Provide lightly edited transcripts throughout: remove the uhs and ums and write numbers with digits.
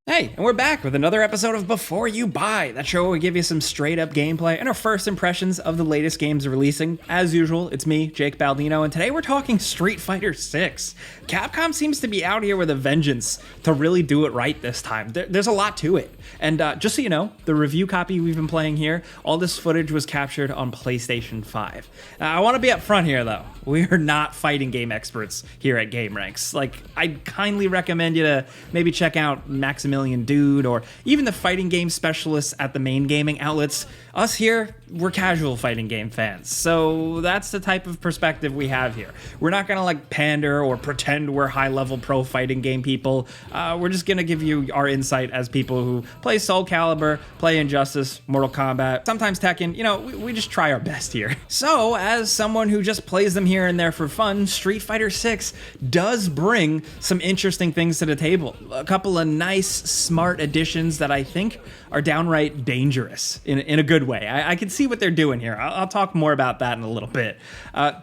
Hey, and we're back with another episode of Before You Buy, that show where we give you some straight up gameplay and our first impressions of the latest games releasing. As usual, it's me, Jake Baldino, and today we're talking Street Fighter 6. Capcom seems to be out here with a vengeance to really do it right this time. There's a lot to it. And just so you know, the review copy we've been playing here, all this footage was captured on PlayStation 5. I want to be up front here though. We are not fighting game experts here at gameranx. Like, I'd kindly recommend you to maybe check out Maximilian Dude or even the fighting game specialists at the main gaming outlets. Us here, we're casual fighting game fans. So that's the type of perspective we have here. We're not gonna like pander or pretend we're high level pro fighting game people. We're just gonna give you our insight as people who play Soul Calibur, play Injustice, Mortal Kombat, sometimes Tekken. You know, we just try our best here. So as someone who just plays them here and there for fun, Street Fighter 6 does bring some interesting things to the table. A couple of nice, smart additions that I think are downright dangerous in a good way. I can see what they're doing here. I'll talk more about that in a little bit.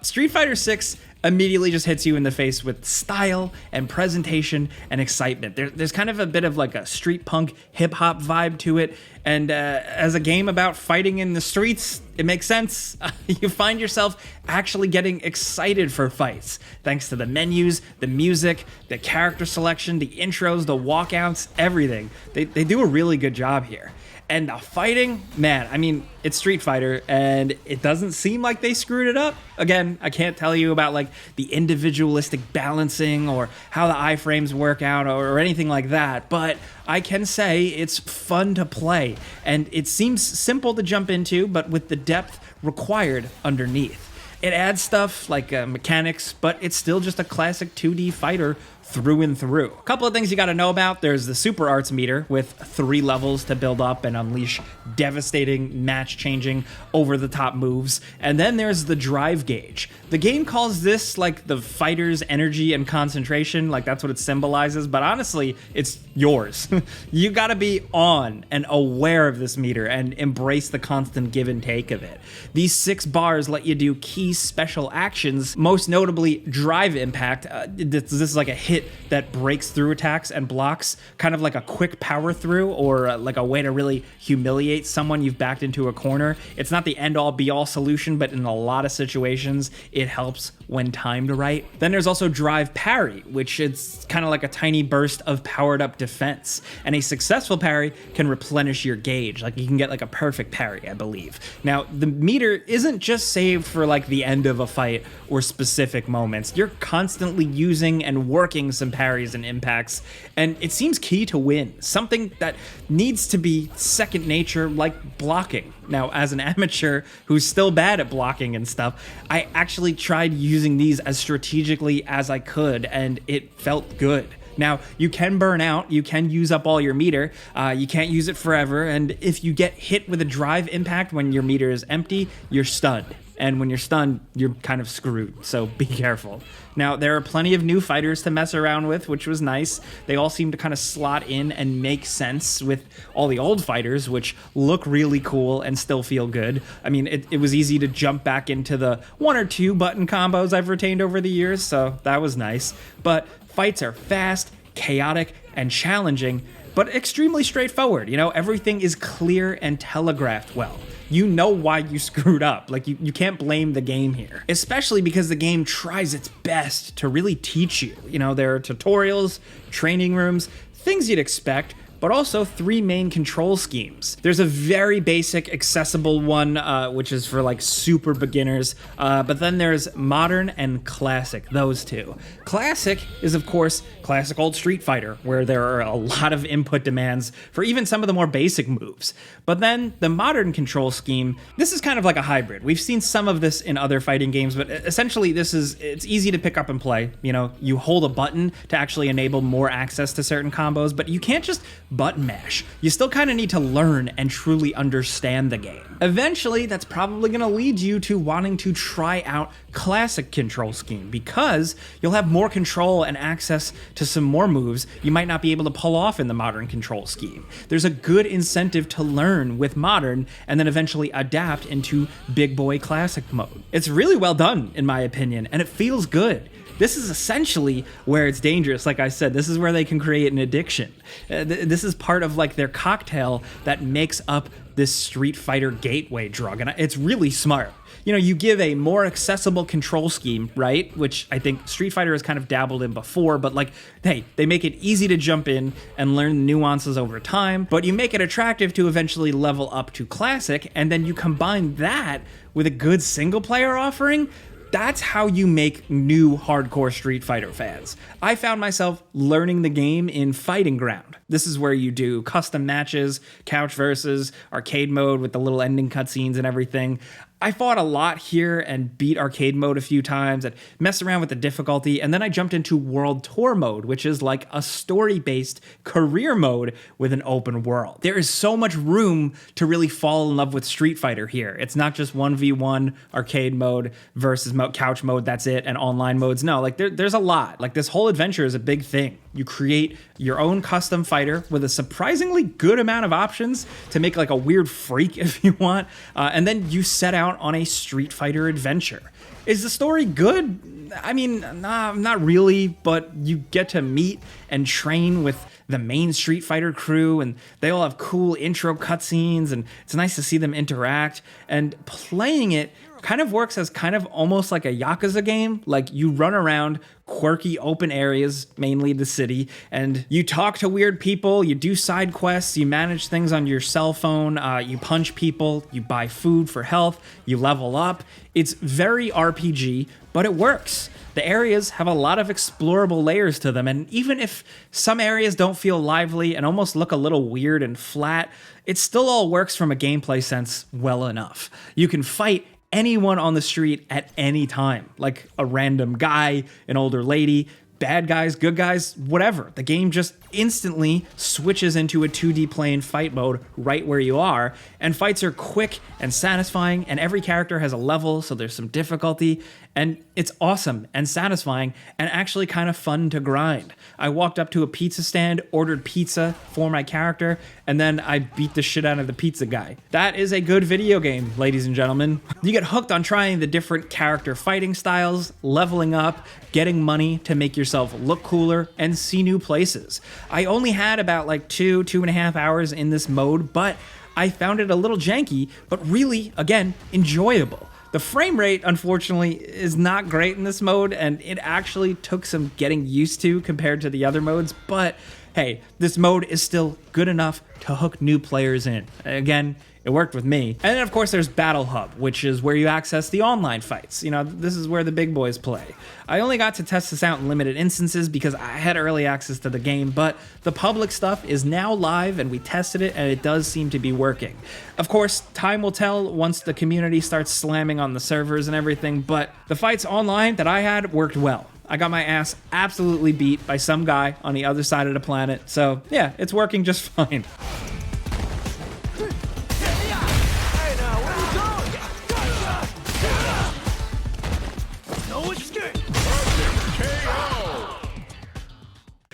Street Fighter 6 immediately just hits you in the face with style and presentation and excitement. There's kind of a bit of like a street punk hip hop vibe to it. And as a game about fighting in the streets, it makes sense. You find yourself actually getting excited for fights, thanks to the menus, the music, the character selection, the intros, the walkouts, everything. They do a really good job here. And the fighting, man, I mean, it's Street Fighter, and it doesn't seem like they screwed it up. Again, I can't tell you about like the individualistic balancing or how the iframes work out or anything like that, but I can say it's fun to play, and it seems simple to jump into, but with the depth required underneath. It adds stuff like mechanics, but it's still just a classic 2D fighter through and through. A couple of things you got to know about. There's the Super Arts meter with 3 levels to build up and unleash devastating, match-changing, over-the-top moves. And then there's the drive gauge. The game calls this like the fighter's energy and concentration, like that's what it symbolizes, but honestly, it's yours. You got to be on and aware of this meter and embrace the constant give and take of it. These 6 bars let you do key special actions, most notably drive impact. This is like a hit that breaks through attacks and blocks, kind of like a quick power through or like a way to really humiliate someone you've backed into a corner. It's not the end-all be-all solution, but in a lot of situations, it helps when timed right. Then there's also drive parry, which is kind of like a tiny burst of powered up defense. And a successful parry can replenish your gauge. Like you can get like a perfect parry, I believe. Now, the meter isn't just saved for like the end of a fight or specific moments. You're constantly using and working some parries and impacts, and it seems key to win. Something that needs to be second nature, like blocking. Now, as an amateur who's still bad at blocking and stuff, I actually tried using these as strategically as I could, and it felt good. Now, you can burn out, you can use up all your meter, you can't use it forever, and if you get hit with a drive impact when your meter is empty, you're stunned. And when you're stunned, you're kind of screwed, so be careful. Now, there are plenty of new fighters to mess around with, which was nice. They all seem to kind of slot in and make sense with all the old fighters, which look really cool and still feel good. I mean, it was easy to jump back into the 1 or 2 button combos I've retained over the years, so that was nice. But fights are fast, chaotic, and challenging, but extremely straightforward. You know, everything is clear and telegraphed well. You know why you screwed up. Like, you can't blame the game here. Especially because the game tries its best to really teach you. You know, there are tutorials, training rooms, things you'd expect, but also 3 main control schemes. There's a very basic, accessible one, which is for like super beginners, but then there's modern and classic, those 2. Classic is, of course, classic old Street Fighter, where there are a lot of input demands for even some of the more basic moves. But then the modern control scheme, this is kind of like a hybrid. We've seen some of this in other fighting games, but essentially it's easy to pick up and play. You know, you hold a button to actually enable more access to certain combos, but you can't just button mash. You still kind of need to learn and truly understand the game. Eventually, that's probably going to lead you to wanting to try out classic control scheme because you'll have more control and access to some more moves you might not be able to pull off in the modern control scheme. There's a good incentive to learn with modern and then eventually adapt into big boy classic mode. It's really well done, in my opinion, and it feels good. this is essentially where it's dangerous. Like I said, this is where they can create an addiction. This is part of like their cocktail that makes up this Street Fighter gateway drug, and it's really smart. You know, you give a more accessible control scheme, right? Which I think Street Fighter has kind of dabbled in before, but like, hey, they make it easy to jump in and learn the nuances over time, but you make it attractive to eventually level up to Classic, and then you combine that with a good single player offering. That's how you make new hardcore Street Fighter fans. I found myself learning the game in Fighting Ground. This is where you do custom matches, couch versus, arcade mode with the little ending cutscenes and everything. I fought a lot here and beat arcade mode a few times and messed around with the difficulty, and then I jumped into World Tour mode, which is like a story-based career mode with an open world. There is so much room to really fall in love with Street Fighter here. It's not just 1v1 arcade mode versus couch mode, that's it, and online modes. No, like there's a lot. Like this whole adventure is a big thing. You create your own custom fighter with a surprisingly good amount of options to make like a weird freak if you want, and then you set out on a Street Fighter adventure. Is the story good? I mean, nah, not really, but you get to meet and train with the main Street Fighter crew, and they all have cool intro cutscenes, and it's nice to see them interact, and playing it kind of works as kind of almost like a Yakuza game. Like you run around quirky open areas, mainly the city, and you talk to weird people, you do side quests, you manage things on your cell phone, you punch people, you buy food for health, you level up. It's very RPG, but it works. The areas have a lot of explorable layers to them, and even if some areas don't feel lively and almost look a little weird and flat, it still all works from a gameplay sense well enough. You can fight anyone on the street at any time, like a random guy, an older lady, bad guys, good guys, whatever. The game just instantly switches into a 2D plane fight mode right where you are, and fights are quick and satisfying, and every character has a level, so there's some difficulty, and it's awesome and satisfying and actually kind of fun to grind. I walked up to a pizza stand, ordered pizza for my character, and then I beat the shit out of the pizza guy. That is a good video game, ladies and gentlemen. You get hooked on trying the different character fighting styles, leveling up, getting money to make yourself look cooler, and see new places. I only had about like 2.5 hours in this mode, but I found it a little janky, but really, again, enjoyable. The frame rate, unfortunately, is not great in this mode, and it actually took some getting used to compared to the other modes, but hey, this mode is still good enough to hook new players in. Again, it worked with me. And then of course there's Battle Hub, which is where you access the online fights. You know, this is where the big boys play. I only got to test this out in limited instances because I had early access to the game, but the public stuff is now live and we tested it and it does seem to be working. Of course, time will tell once the community starts slamming on the servers and everything, but the fights online that I had worked well. I got my ass absolutely beat by some guy on the other side of the planet, so yeah, it's working just fine.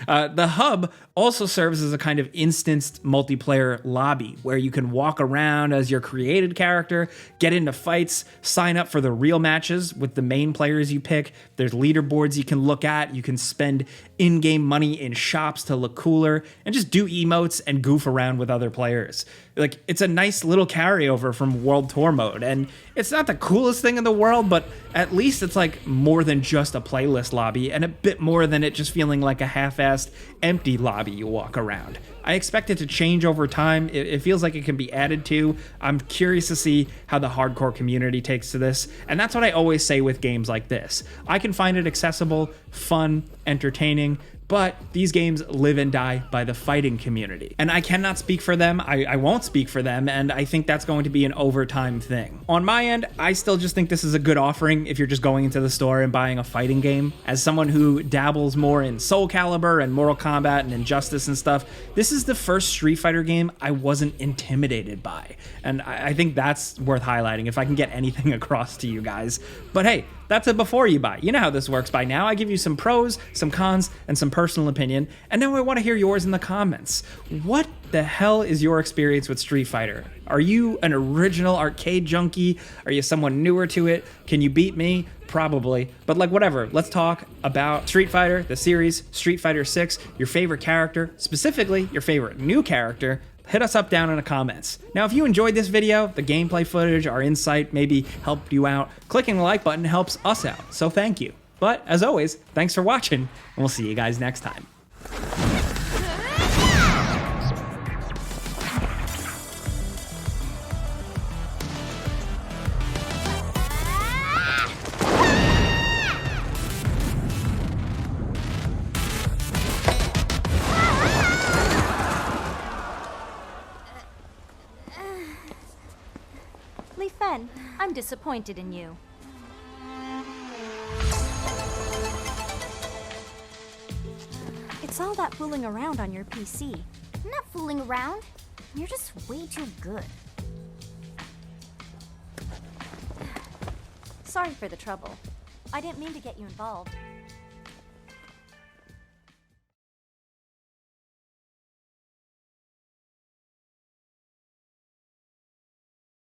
The hub also serves as a kind of instanced multiplayer lobby where you can walk around as your created character, get into fights, sign up for the real matches with the main players you pick. There's leaderboards you can look at. You can spend in-game money in shops to look cooler and just do emotes and goof around with other players. Like, it's a nice little carryover from World Tour mode, and it's not the coolest thing in the world, but at least it's like more than just a playlist lobby and a bit more than it just feeling like a half-assed empty lobby you walk around. I expect it to change over time. It feels like it can be added to. I'm curious to see how the hardcore community takes to this, and that's what I always say with games like this. I can find it accessible, fun, entertaining, but these games live and die by the fighting community. And I cannot speak for them, I won't speak for them, and I think that's going to be an overtime thing. On my end, I still just think this is a good offering if you're just going into the store and buying a fighting game. As someone who dabbles more in Soul Calibur and Mortal Kombat and Injustice and stuff, this is the first Street Fighter game I wasn't intimidated by. And I think that's worth highlighting if I can get anything across to you guys. But hey, that's it before you buy. You know how this works by now. I give you some pros, some cons, and some personal opinion, and now I want to hear yours in the comments. What the hell is your experience with Street Fighter? Are you an original arcade junkie? Are you someone newer to it? Can you beat me? Probably. But like, whatever. Let's talk about Street Fighter, the series, Street Fighter 6, your favorite character, specifically your favorite new character. Hit us up down in the comments. Now, if you enjoyed this video, the gameplay footage, our insight maybe helped you out, clicking the like button helps us out, so thank you. But as always, thanks for watching, and we'll see you guys next time. I'm disappointed in you. It's all that fooling around on your PC. I'm not fooling around. You're just way too good. Sorry for the trouble. I didn't mean to get you involved.